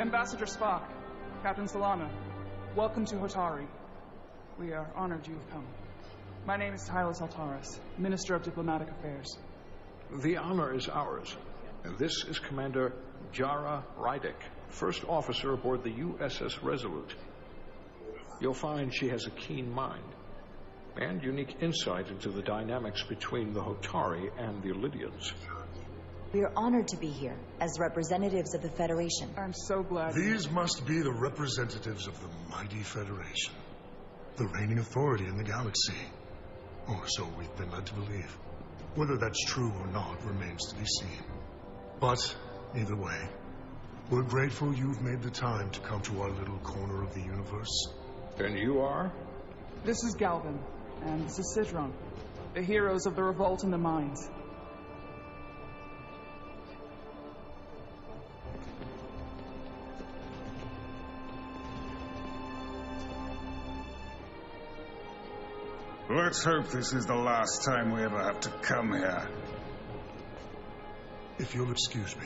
Ambassador Spock, Captain Solana, welcome to Hotari. We are honored you have come. My name is Tylos Altaris, Minister of Diplomatic Affairs. The honor is ours. And this is Commander Jara Rydick, first officer aboard the USS Resolute. You'll find she has a keen mind and unique insight into the dynamics between the Hotari and the Illidians. We are honored to be here as representatives of the Federation. I'm so glad. These must be the representatives of the mighty Federation, the reigning authority in the galaxy. Or so we've been led to believe. Whether that's true or not remains to be seen. But, either way, we're grateful you've made the time to come to our little corner of the universe. And you are? This is Galvin, and this is Sidron, the heroes of the revolt in the mines. Let's hope this is the last time we ever have to come here. If you'll excuse me.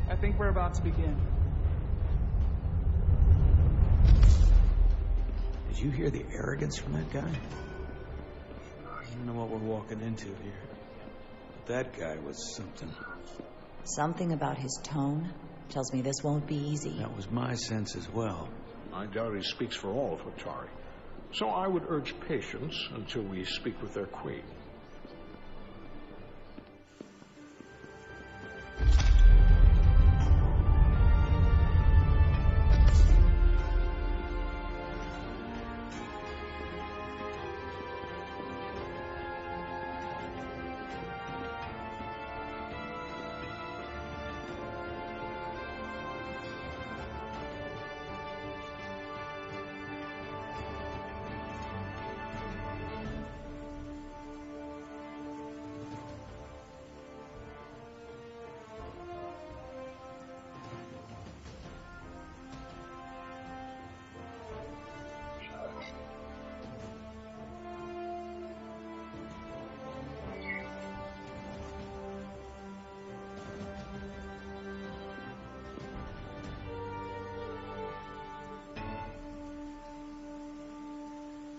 I think we're about to begin. Did you hear the arrogance from that guy? I don't know what we're walking into here. But that guy was something. Something about his tone tells me this won't be easy. That was my sense as well. I doubt he speaks for all of Hotari. So I would urge patience until we speak with their queen.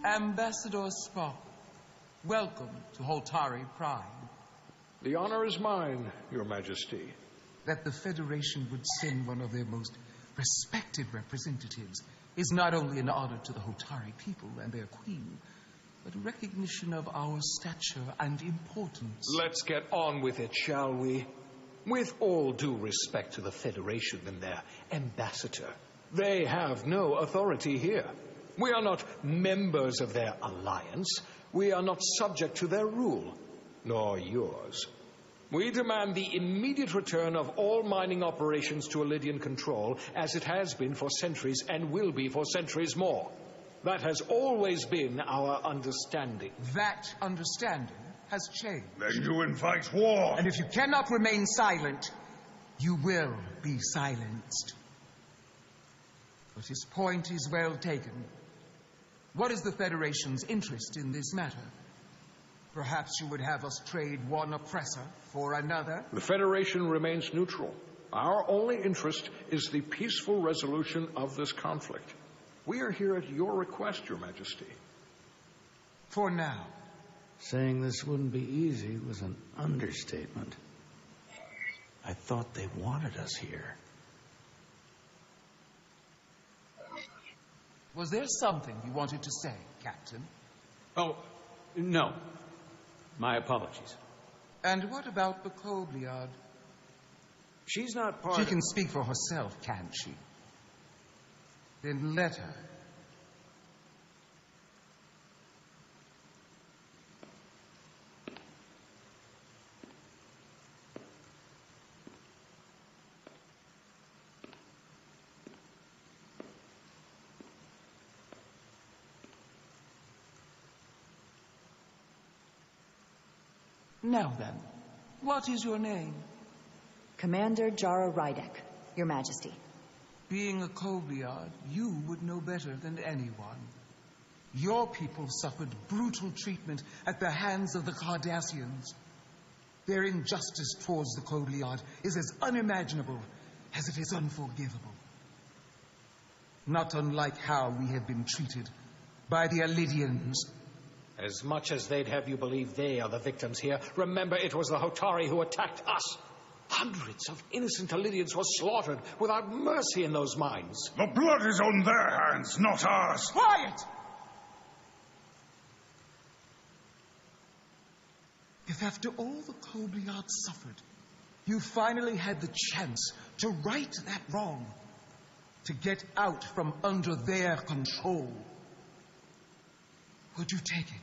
Ambassador Spock, welcome to Hotari Prime. The honor is mine, Your Majesty. That the Federation would send one of their most respected representatives is not only an honor to the Hotari people and their queen, but a recognition of our stature and importance. Let's get on with it, shall we? With all due respect to the Federation and their ambassador, they have no authority here. We are not members of their alliance. We are not subject to their rule, nor yours. We demand the immediate return of all mining operations to Illidian control, as it has been for centuries and will be for centuries more. That has always been our understanding. That understanding has changed. Then you invite war! And if you cannot remain silent, you will be silenced. But his point is well taken. What is the Federation's interest in this matter? Perhaps you would have us trade one oppressor for another? The Federation remains neutral. Our only interest is the peaceful resolution of this conflict. We are here at your request, Your Majesty. For now. Saying this wouldn't be easy was an understatement. I thought they wanted us here. Was there something you wanted to say, Captain? Oh, no. My apologies. And what about the Kobliad? She's not part She of... can speak for herself, can't she? Then let her. Now then, what is your name? Commander Jara Rydick, Your Majesty. Being a Kobliad, you would know better than anyone. Your people suffered brutal treatment at the hands of the Cardassians. Their injustice towards the Kobliad is as unimaginable as it is unforgivable. Not unlike how we have been treated by the Alidians. As much as they'd have you believe they are the victims here, remember it was the Hotari who attacked us. Hundreds of innocent Alidians were slaughtered without mercy in those mines. The blood is on their hands, not ours. Quiet! If after all the Kobliad suffered, you finally had the chance to right that wrong, to get out from under their control, would you take it?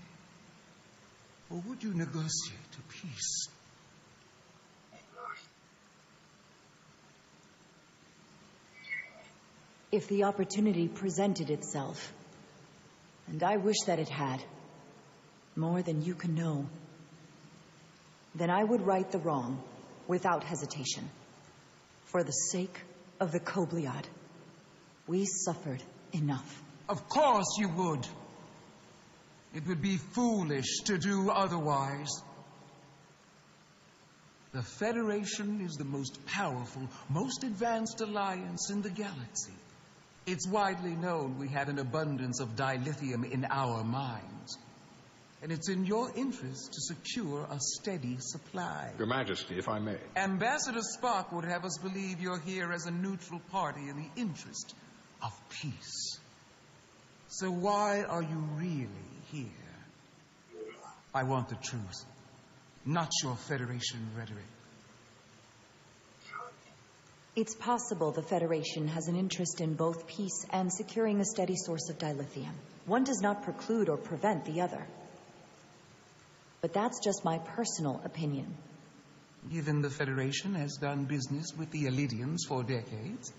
Or would you negotiate a peace? If the opportunity presented itself, and I wish that it had, more than you can know, then I would right the wrong without hesitation. For the sake of the Kobliad, we suffered enough. Of course you would. It would be foolish to do otherwise. The Federation is the most powerful, most advanced alliance in the galaxy. It's widely known we have an abundance of dilithium in our mines. And it's in your interest to secure a steady supply. Your Majesty, if I may. Ambassador Spock would have us believe you're here as a neutral party in the interest of peace. So why are you really here? I want the truth, not your Federation rhetoric. It's possible the Federation has an interest in both peace and securing a steady source of dilithium. One does not preclude or prevent the other. But that's just my personal opinion. Given the Federation has done business with the Alidians for decades,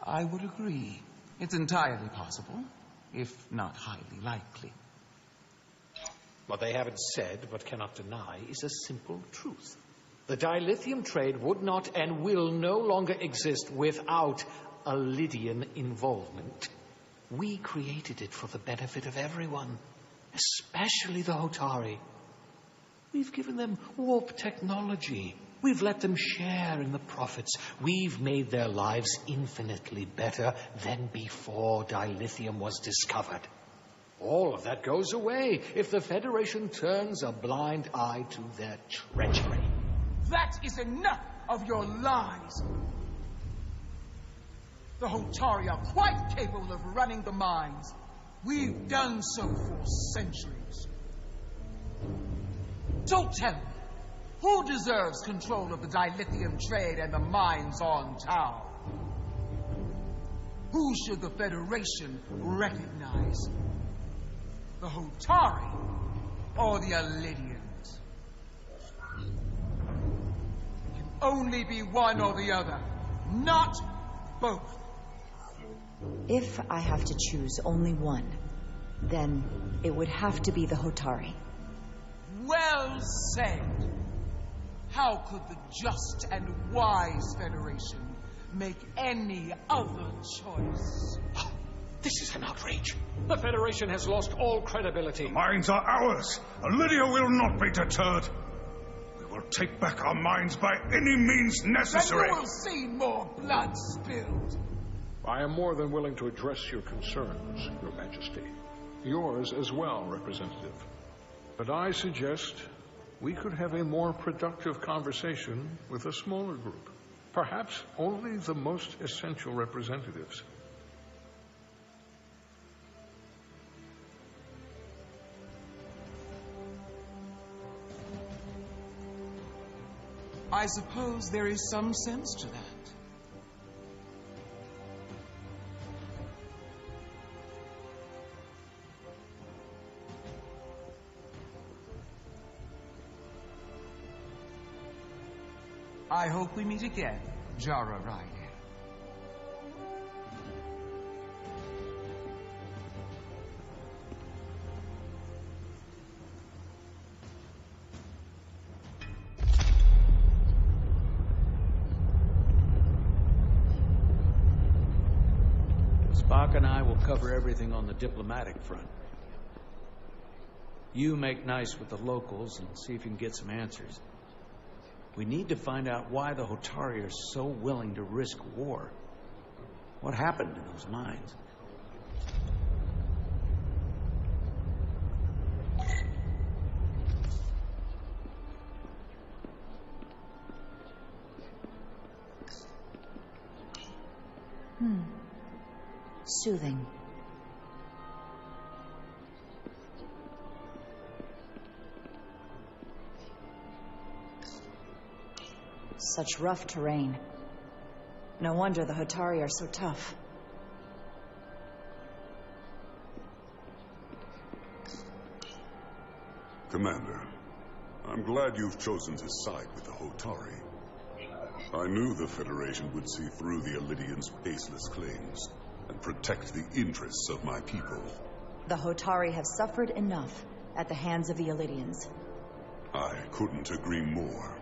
I would agree. It's entirely possible, if not highly likely. What they haven't said, but cannot deny, is a simple truth. The dilithium trade would not and will no longer exist without Alidian involvement. We created it for the benefit of everyone, especially the Hotari. We've given them warp technology. We've let them share in the profits. We've made their lives infinitely better than before dilithium was discovered. All of that goes away if the Federation turns a blind eye to their treachery. That is enough of your lies! The Hotari are quite capable of running the mines. We've done so for centuries. So tell me, who deserves control of the dilithium trade and the mines on Tau? Who should the Federation recognize? The Hotari or the Alidians? It can only be one or the other, not both. If I have to choose only one, then it would have to be the Hotari. Well said. How could the just and wise Federation make any other choice? This is an outrage. The Federation has lost all credibility. The mines are ours. Lydia will not be deterred. We will take back our mines by any means necessary. And you will see more blood spilled. I am more than willing to address your concerns, Your Majesty. Yours as well, Representative. But I suggest we could have a more productive conversation with a smaller group. Perhaps only the most essential representatives. I suppose there is some sense to that. I hope we meet again, Jara Ryder. Spock and I will cover everything on the diplomatic front. You make nice with the locals and see if you can get some answers. We need to find out why the Hotari are so willing to risk war. What happened to those mines? Soothing. Such rough terrain. No wonder the Hotari are so tough. Commander, I'm glad you've chosen to side with the Hotari. I knew the Federation would see through the Elydians' baseless claims and protect the interests of my people. The Hotari have suffered enough at the hands of the Elydians. I couldn't agree more.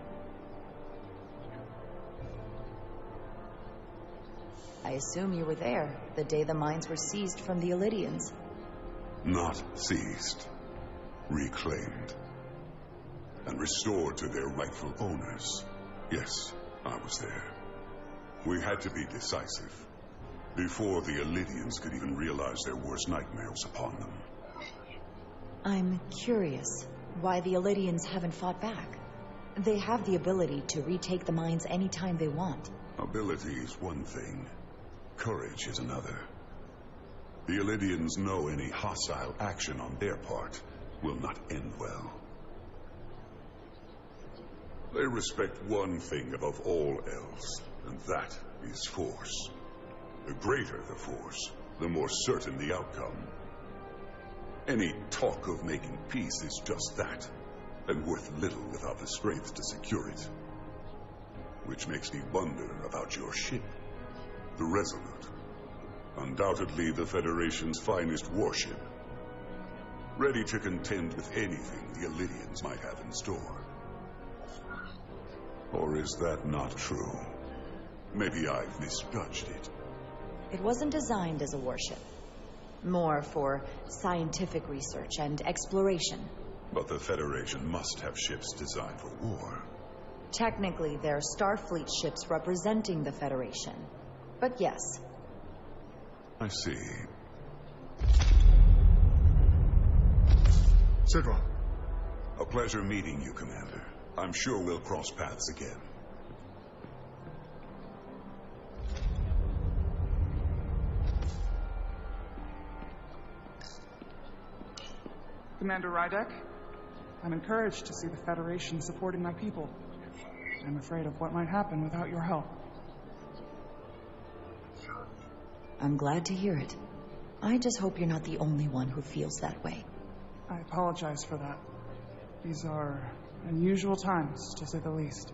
I assume you were there the day the mines were seized from the Elydians. Not seized. Reclaimed. And restored to their rightful owners. Yes, I was there. We had to be decisive. Before the Elydians could even realize their worst nightmares upon them. I'm curious why the Elydians haven't fought back. They have the ability to retake the mines anytime they want. Ability is one thing. Courage is another. The Elydians know any hostile action on their part will not end well. They respect one thing above all else, and that is force. The greater the force, the more certain the outcome. Any talk of making peace is just that, and worth little without the strength to secure it. Which makes me wonder about your ship, the Resolute. Undoubtedly the Federation's finest warship. Ready to contend with anything the Elydians might have in store. Or is that not true? Maybe I've misjudged it. It wasn't designed as a warship. More for scientific research and exploration. But the Federation must have ships designed for war. Technically, they're Starfleet ships representing the Federation. But yes. I see. Sidron. A pleasure meeting you, Commander. I'm sure we'll cross paths again. Commander Rydek, I'm encouraged to see the Federation supporting my people. I'm afraid of what might happen without your help. I'm glad to hear it. I just hope you're not the only one who feels that way. I apologize for that. These are unusual times, to say the least.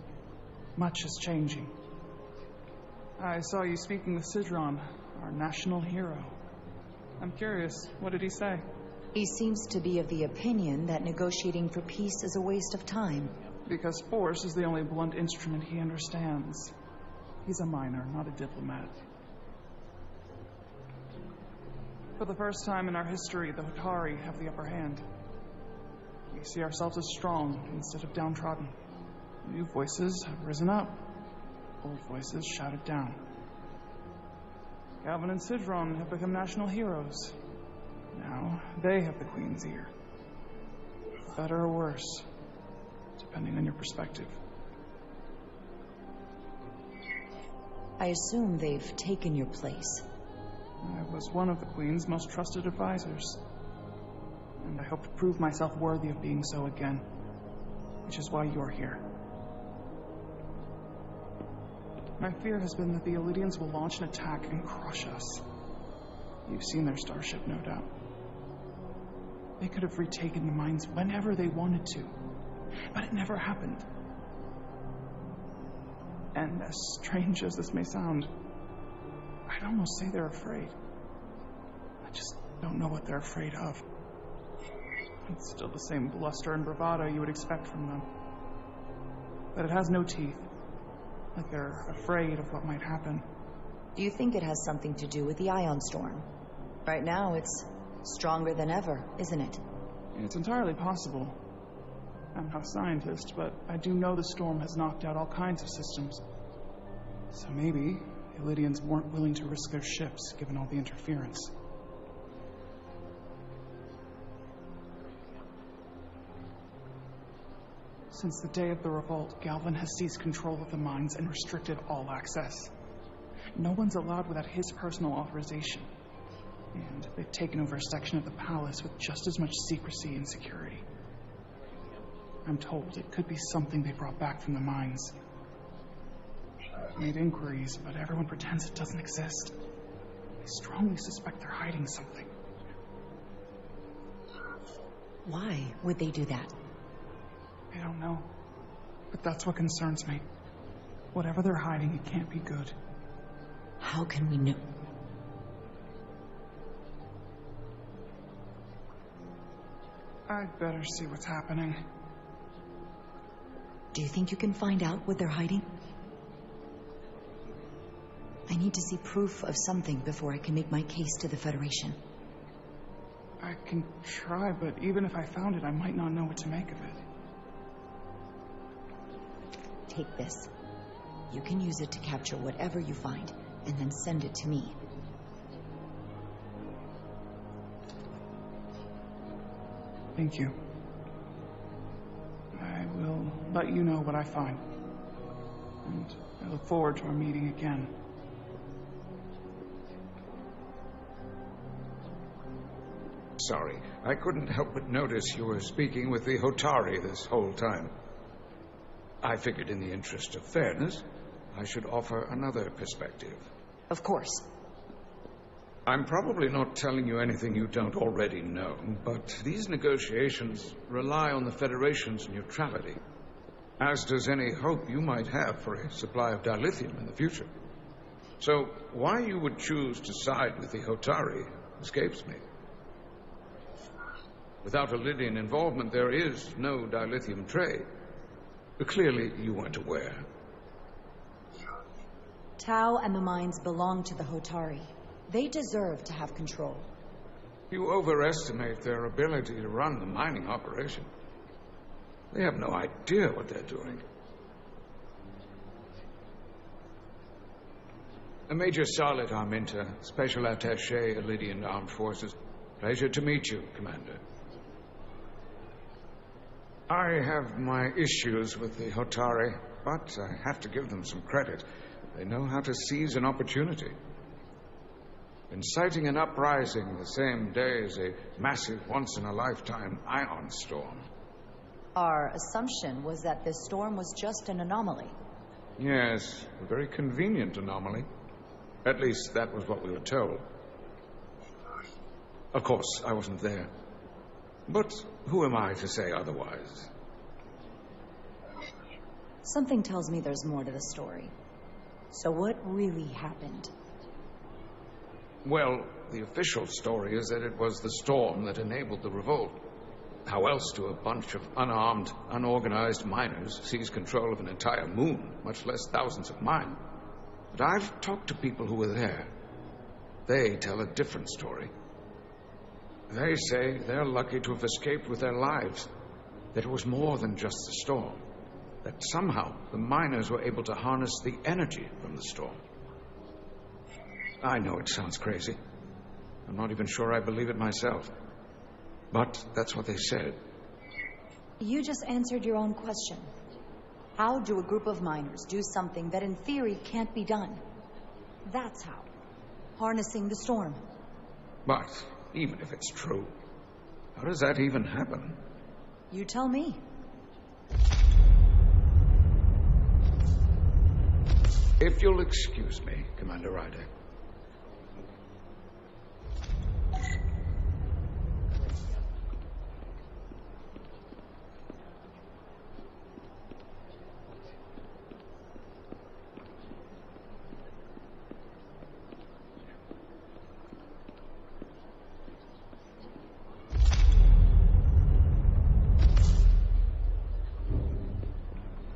Much is changing. I saw you speaking with Sidron, our national hero. I'm curious, what did he say? He seems to be of the opinion that negotiating for peace is a waste of time. Because force is the only blunt instrument he understands. He's a miner, not a diplomat. For the first time in our history, the Hotari have the upper hand. We see ourselves as strong instead of downtrodden. New voices have risen up. Old voices shouted down. Galvin and Sidron have become national heroes. Now, they have the Queen's ear. Better or worse, depending on your perspective. I assume they've taken your place. I was one of the Queen's most trusted advisors. And I hope to prove myself worthy of being so again. Which is why you're here. My fear has been that the Elydians will launch an attack and crush us. You've seen their starship, no doubt. They could have retaken the mines whenever they wanted to. But it never happened. And as strange as this may sound, I'd almost say they're afraid. I just don't know what they're afraid of. It's still the same bluster and bravado you would expect from them. But it has no teeth. Like they're afraid of what might happen. Do you think it has something to do with the ion storm? Right now, it's stronger than ever, isn't it? It's entirely possible. I'm not a scientist, but I do know the storm has knocked out all kinds of systems. So maybe the Illydians weren't willing to risk their ships, given all the interference. Since the day of the revolt, Galvin has seized control of the mines and restricted all access. No one's allowed without his personal authorization. And they've taken over a section of the palace with just as much secrecy and security. I'm told it could be something they brought back from the mines. I've made inquiries, but everyone pretends it doesn't exist. I strongly suspect they're hiding something. Why would they do that? I don't know. But that's what concerns me. Whatever they're hiding, it can't be good. How can we know? I'd better see what's happening. Do you think you can find out what they're hiding? I need to see proof of something before I can make my case to the Federation. I can try, but even if I found it, I might not know what to make of it. Take this. You can use it to capture whatever you find, and then send it to me. Thank you. I will let you know what I find. And I look forward to our meeting again. Sorry, I couldn't help but notice you were speaking with the Hotari this whole time. I figured in the interest of fairness, I should offer another perspective. Of course. I'm probably not telling you anything you don't already know, but these negotiations rely on the Federation's neutrality, as does any hope you might have for a supply of dilithium in the future. So, why you would choose to side with the Hotari escapes me. Without Illydian involvement, there is no dilithium trade. Clearly, you weren't aware. Tau and the mines belong to the Hotari. They deserve to have control. You overestimate their ability to run the mining operation. They have no idea what they're doing. Major Salit Arminta, Special Attaché, Illydian Armed Forces. Pleasure to meet you, Commander. I have my issues with the Hotari, but I have to give them some credit. They know how to seize an opportunity. Inciting an uprising the same day as a massive, once-in-a-lifetime ion storm. Our assumption was that this storm was just an anomaly. Yes, a very convenient anomaly. At least that was what we were told. Of course, I wasn't there. But who am I to say otherwise? Something tells me there's more to the story. So what really happened? Well, the official story is that it was the storm that enabled the revolt. How else do a bunch of unarmed, unorganized miners seize control of an entire moon, much less thousands of mine? But I've talked to people who were there. They tell a different story. They say they're lucky to have escaped with their lives, that it was more than just the storm, that somehow the miners were able to harness the energy from the storm. I know it sounds crazy. I'm not even sure I believe it myself. But that's what they said. You just answered your own question. How do a group of miners do something that in theory can't be done? That's how. Harnessing the storm. But even if it's true, how does that even happen? You tell me. If you'll excuse me, Commander Ryder.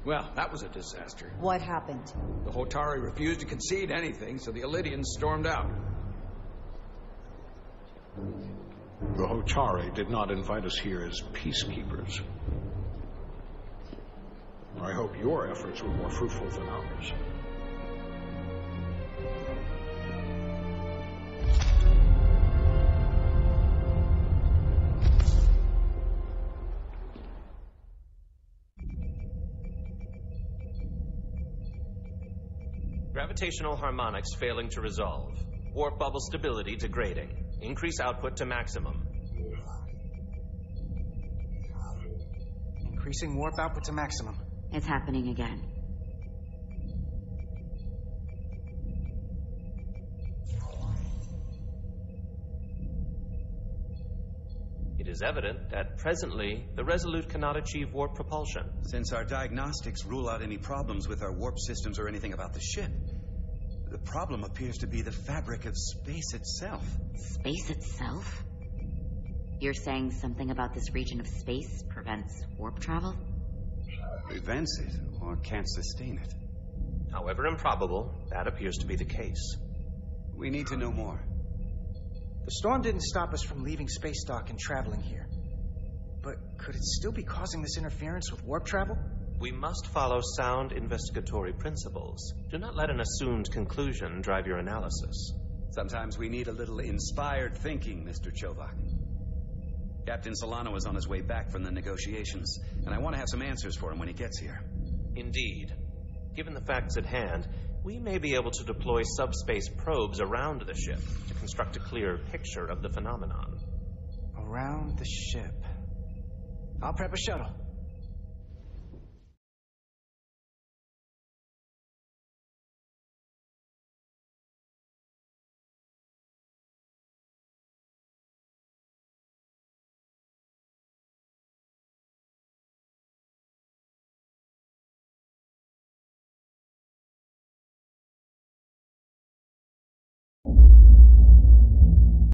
Well, that was a disaster. What happened? The Hotari refused to concede anything, so the Illydians stormed out. The Hotari did not invite us here as peacekeepers. I hope your efforts were more fruitful than ours. Gravitational harmonics failing to resolve. Warp bubble stability degrading. Increase output to maximum. Increasing warp output to maximum. It's happening again. It is evident that presently the Resolute cannot achieve warp propulsion. Since our diagnostics rule out any problems with our warp systems or anything about the ship, the problem appears to be the fabric of space itself. Space itself? You're saying something about this region of space prevents warp travel? Prevents it, or can't sustain it. However improbable, that appears to be the case. We need to know more. The storm didn't stop us from leaving space dock and traveling here. But could it still be causing this interference with warp travel? We must follow sound investigatory principles. Do not let an assumed conclusion drive your analysis. Sometimes we need a little inspired thinking, Mr. Chovak. Captain Solano is on his way back from the negotiations, and I want to have some answers for him when he gets here. Indeed. Given the facts at hand, we may be able to deploy subspace probes around the ship to construct a clear picture of the phenomenon. Around the ship. I'll prep a shuttle.